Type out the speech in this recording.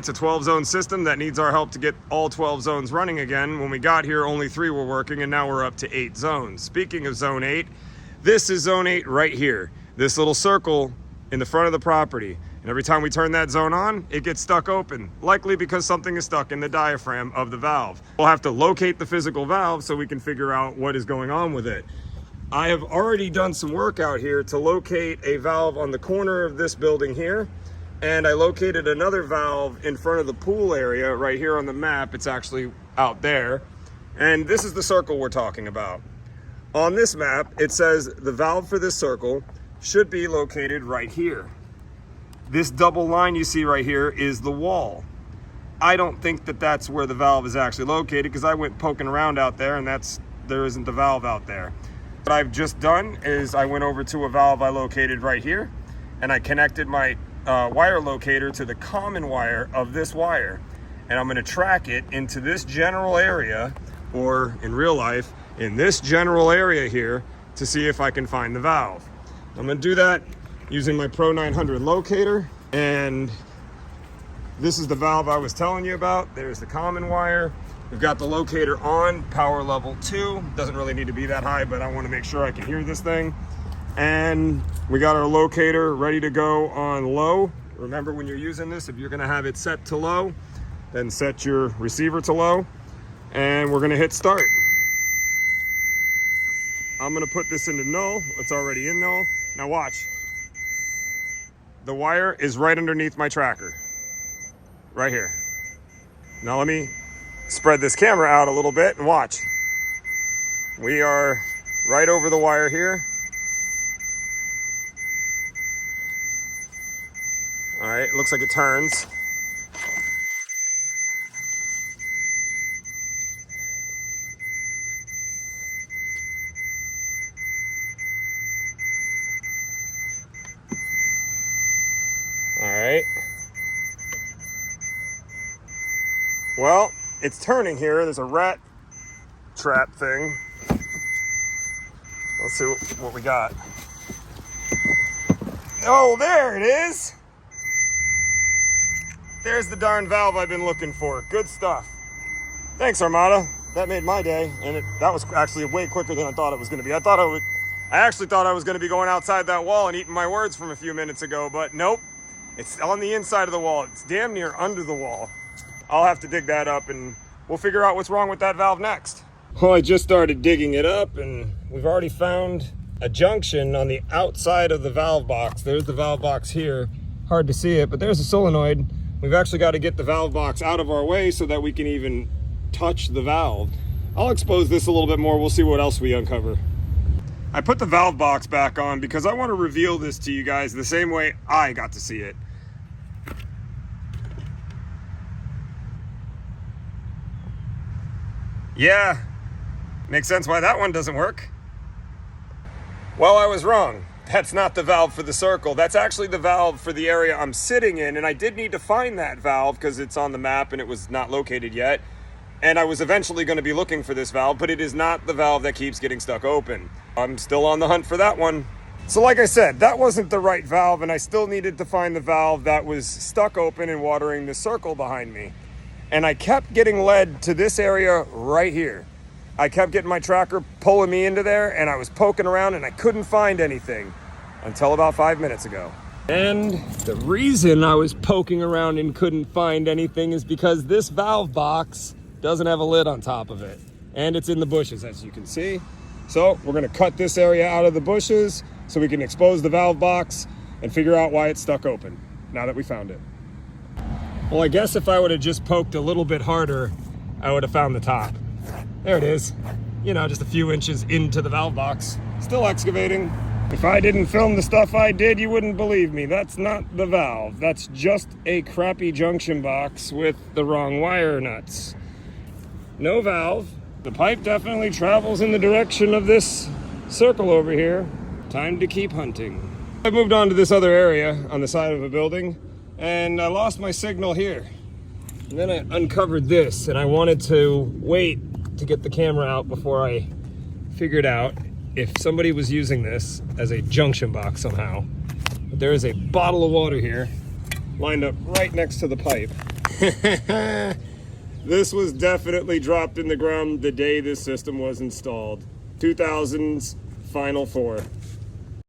It's a 12-zone system that needs our help to get all 12 zones running again. When we got here, only 3 were working, and now we're up to 8 zones. Speaking of zone 8, this is zone 8 right here. This little circle in the front of the property. And every time we turn that zone on, it gets stuck open, likely because something is stuck in the diaphragm of the valve. We'll have to locate the physical valve so we can figure out what is going on with it. I have already done some work out here to locate a valve on the corner of this building here. And I located another valve in front of the pool area right here on the map. It's actually out there. And this is the circle we're talking about. On this map, it says the valve for this circle should be located right here. This double line you see right here is the wall. I don't think that that's where the valve is actually located because I went poking around out there and there isn't the valve out there. What I've just done is I went over to a valve I located right here and I connected my wire locator to the common wire of this wire, and I'm going to track it into this general area, or in real life in this general area here, to see if I can find the valve. I'm going to do that using my Pro 900 locator, and this is the valve I was telling you about. There's the common wire. We've got the locator on power level 2. Doesn't really need to be that high, but I want to make sure I can hear this thing. And we got our locator ready to go on low. Remember, when you're using this, if you're going to have it set to low, then set your receiver to low. And we're going to hit start. I'm going to put this into null. It's already in null. Now watch. The wire is right underneath my tracker. Right here. Now let me spread this camera out a little bit and watch. We are right over the wire here. All right, it looks like it turns. All right. Well, it's turning here. There's a rat trap thing. Let's see what we got. Oh, there it is. There's the darn valve I've been looking for. Good stuff. Thanks, Armada. That made my day, and that was actually way quicker than I thought it was going to be. I actually thought I was going to be going outside that wall and eating my words from a few minutes ago, but nope. It's on the inside of the wall. It's damn near under the wall. I'll have to dig that up, and we'll figure out what's wrong with that valve next. Well, I just started digging it up, and we've already found a junction on the outside of the valve box. There's the valve box here. Hard to see it, but there's a solenoid. We've actually got to get the valve box out of our way so that we can even touch the valve. I'll expose this a little bit more. We'll see what else we uncover. I put the valve box back on because I want to reveal this to you guys the same way I got to see it. Yeah, makes sense why that one doesn't work. Well, I was wrong. That's not the valve for the circle. That's actually the valve for the area I'm sitting in, and I did need to find that valve because it's on the map and it was not located yet. And I was eventually going to be looking for this valve, but it is not the valve that keeps getting stuck open. I'm still on the hunt for that one. So like I said, that wasn't the right valve, and I still needed to find the valve that was stuck open and watering the circle behind me. And I kept getting led to this area right here. I kept getting my tracker pulling me into there, and I was poking around and I couldn't find anything until about 5 minutes ago. And the reason I was poking around and couldn't find anything is because this valve box doesn't have a lid on top of it. And it's in the bushes, as you can see. So we're gonna cut this area out of the bushes so we can expose the valve box and figure out why it's stuck open now that we found it. Well, I guess if I would have just poked a little bit harder, I would have found the top. There it is. You know, just a few inches into the valve box. Still excavating. If I didn't film the stuff I did, you wouldn't believe me. That's not the valve. That's just a crappy junction box with the wrong wire nuts. No valve. The pipe definitely travels in the direction of this circle over here. Time to keep hunting. I moved on to this other area on the side of a building, and I lost my signal here. And then I uncovered this, and I wanted to wait to get the camera out before I figured out if somebody was using this as a junction box somehow. But there is a bottle of water here lined up right next to the pipe. This was definitely dropped in the ground the day this system was installed. 2000's Final 4.